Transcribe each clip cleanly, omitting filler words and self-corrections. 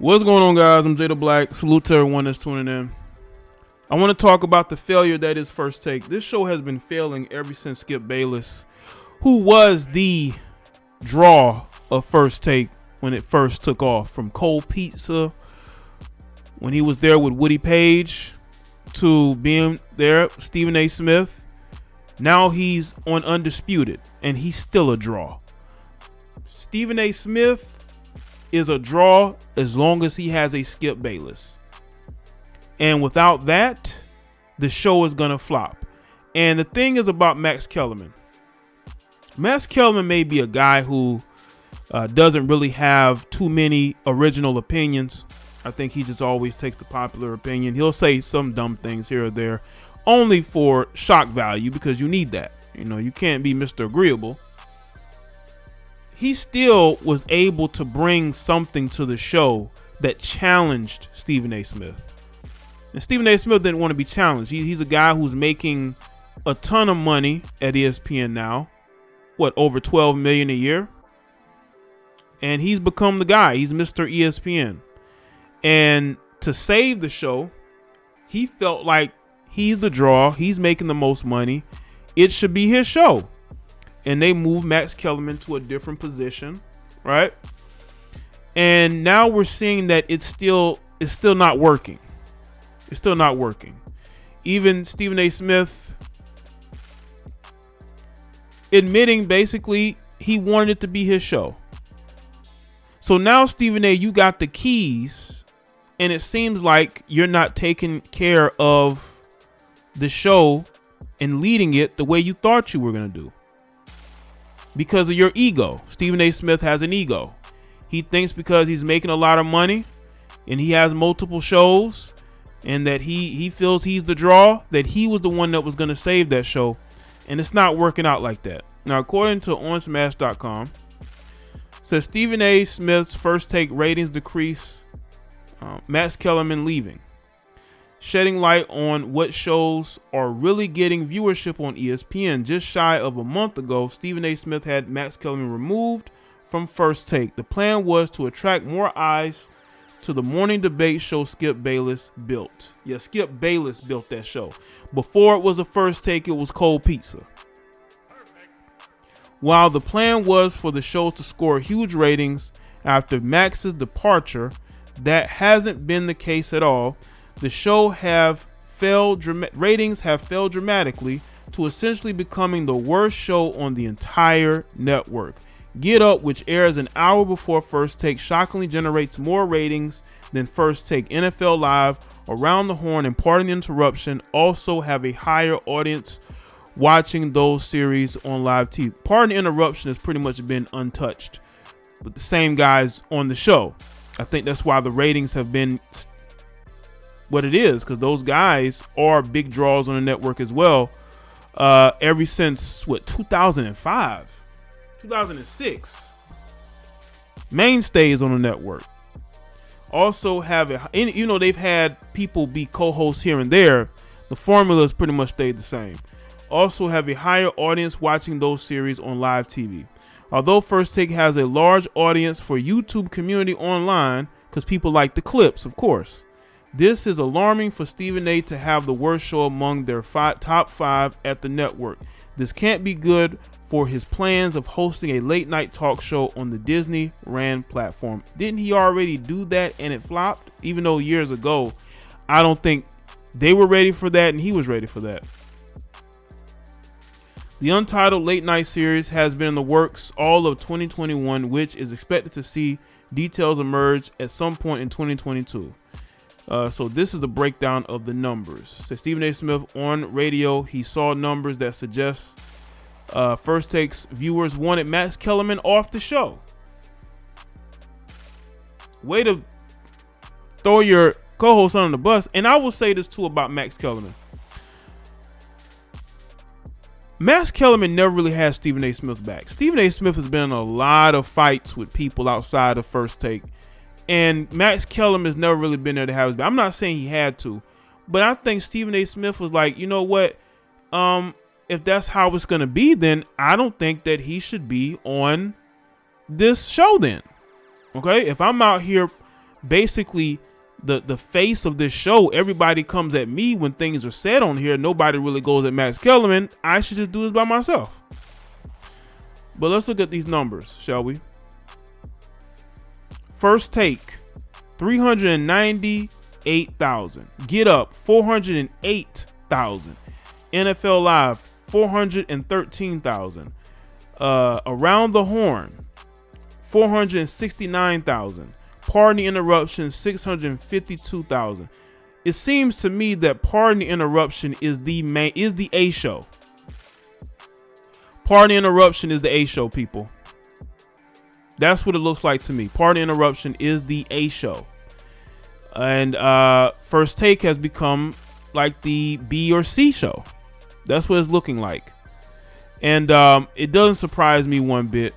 What's going on, guys? I'm Jay the Black. Salute to everyone that's tuning in. I want to talk about the failure that is First Take. This show has been failing ever since Skip Bayless, who was the draw of First Take when it first took off, from Cold Pizza, when he was there with Woody Page, to being there, Stephen A. Smith. Now he's on Undisputed, and he's still a draw. Stephen A. Smith is a draw as long as he has a Skip Bayless. And without that, the show is going to flop. And the thing is about Max Kellerman. Max Kellerman may be a guy who doesn't really have too many original opinions. I think he just always takes the popular opinion. He'll say some dumb things here or there, only for shock value, because you need that. You know, you can't be Mr. Agreeable. He still was able to bring something to the show that challenged Stephen A. Smith. And Stephen A. Smith didn't want to be challenged. He's a guy who's making a ton of money at ESPN now. Over $12 million a year? And he's become the guy. He's Mr. ESPN. And to save the show, he felt like he's the draw. He's making the most money. It should be his show. And they moved Max Kellerman to a different position, right? And now we're seeing that it's still not working. It's still not working. Even Stephen A. Smith admitting basically he wanted it to be his show. So now, Stephen A., you got the keys, and it seems like you're not taking care of the show and leading it the way you thought you were going to do. Because of your ego. Stephen A. Smith has an ego. He thinks because he's making a lot of money and he has multiple shows and that he feels he's the draw, that he was the one that was going to save that show. And it's not working out like that. Now, according to OnSmash.com, says Stephen A. Smith's First Take ratings decrease, Max Kellerman leaving. Shedding light on what shows are really getting viewership on ESPN. Just shy of a month ago, Stephen A. Smith had Max Kellerman removed from First Take. The plan was to attract more eyes to the morning debate show Skip Bayless built. Yeah, Skip Bayless built that show. Before it was a First Take, it was Cold Pizza. While the plan was for the show to score huge ratings after Max's departure, that hasn't been the case at all. The show ratings have failed dramatically to essentially becoming the worst show on the entire network. Get Up, which airs an hour before First Take, shockingly generates more ratings than First Take. NFL Live, Around the Horn, and Pardon the Interruption also have a higher audience watching those series on live TV. Pardon the Interruption has pretty much been untouched with the same guys on the show. I think that's why the ratings have been what it is, because those guys are big draws on the network as well. Ever since 2005, 2006, mainstays on the network. Also they've had people be co-hosts here and there. The formula has pretty much stayed the same. Also have a higher audience watching those series on live TV. Although First Take has a large audience for YouTube community online, because people like the clips, of course. This is alarming for Stephen A. to have the worst show among their top five at the network. This can't be good for his plans of hosting a late night talk show on the Disney ran platform. Didn't he already do that and it flopped? Even though years ago, I don't think they were ready for that and he was ready for that. The untitled late night series has been in the works all of 2021, which is expected to see details emerge at some point in 2022. So this is the breakdown of the numbers. So Stephen A. Smith on radio, he saw numbers that suggest First Take's viewers wanted Max Kellerman off the show. Way to throw your co-host under the bus. And I will say this too about Max Kellerman. Max Kellerman never really had Stephen A. Smith's back. Stephen A. Smith has been in a lot of fights with people outside of First Take. And Max Kellerman has never really been there to have his back. I'm not saying he had to, but I think Stephen A. Smith was like, you know what? If that's how it's going to be, then I don't think that he should be on this show then. Okay? If I'm out here basically the face of this show. Everybody comes at me when things are said on here. Nobody really goes at Max Kellerman. I should just do this by myself. But let's look at these numbers, shall we? First Take, 398,000. Get Up, 408,000. NFL Live, 413,000. Around the Horn, 469,000. Pardon the Interruption, 652,000. It seems to me that Pardon the Interruption is the A show. Pardon the Interruption is the A show, people. That's what it looks like to me. Pardon the Interruption is the A show. And First Take has become like the B or C show. That's what it's looking like. And it doesn't surprise me one bit.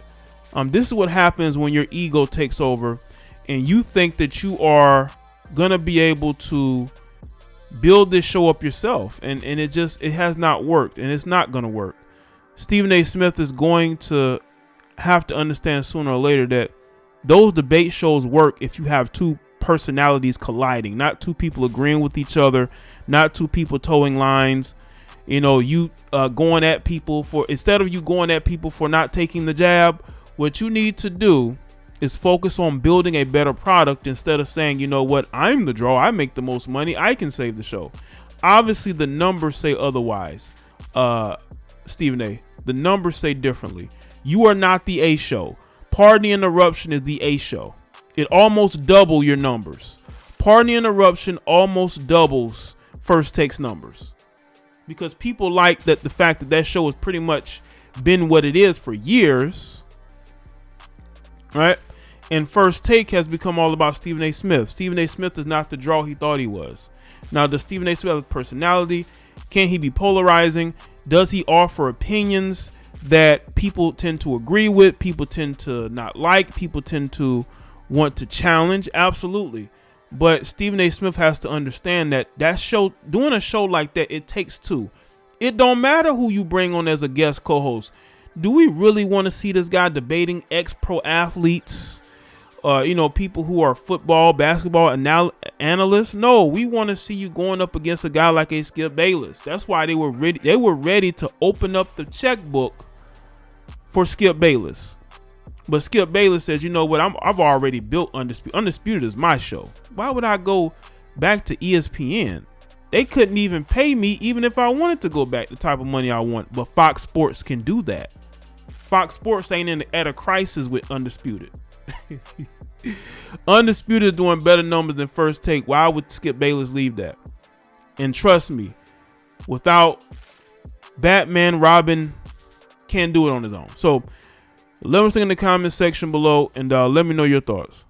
This is what happens when your ego takes over and you think that you are going to be able to build this show up yourself. And it has not worked, and it's not going to work. Stephen A. Smith is going to have to understand sooner or later that those debate shows work if you have two personalities colliding, not two people agreeing with each other, not two people towing lines. You know, you going at people for, instead of you going at people for not taking the jab, what you need to do is focus on building a better product instead of saying, you know what, I'm the draw, I make the most money, I can save the show. Obviously the numbers say otherwise. Stephen A, the numbers say differently. You are not the A show. Pardon the Interruption is the A show. It almost double your numbers. Pardon the Interruption almost doubles First Take's numbers, because people like that, the fact that that show has pretty much been what it is for years, right? And First Take has become all about Stephen A. Smith. Stephen A. Smith is not the draw he thought he was. Now, does Stephen A. Smith have a personality? Can he be polarizing? Does he offer opinions that people tend to agree with, people tend to not like, people tend to want to challenge? Absolutely. But Stephen A. Smith has to understand that show, doing a show like that, it takes two. It don't matter who you bring on as a guest co-host. Do we really want to see this guy debating ex-pro athletes? People who are football, basketball analysts? No, we want to see you going up against a guy like a Skip Bayless. That's why they were ready. They were ready to open up the checkbook for Skip Bayless. But Skip Bayless says, you know what? I've already built Undisputed. Undisputed is my show. Why would I go back to ESPN? They couldn't even pay me, even if I wanted to go back the type of money I want. But Fox Sports can do that. Fox Sports ain't at a crisis with Undisputed. Undisputed is doing better numbers than First Take. Why would Skip Bayless leave that? And trust me, without Batman, Robin can't do it on his own. So let us know in the comment section below, and let me know your thoughts.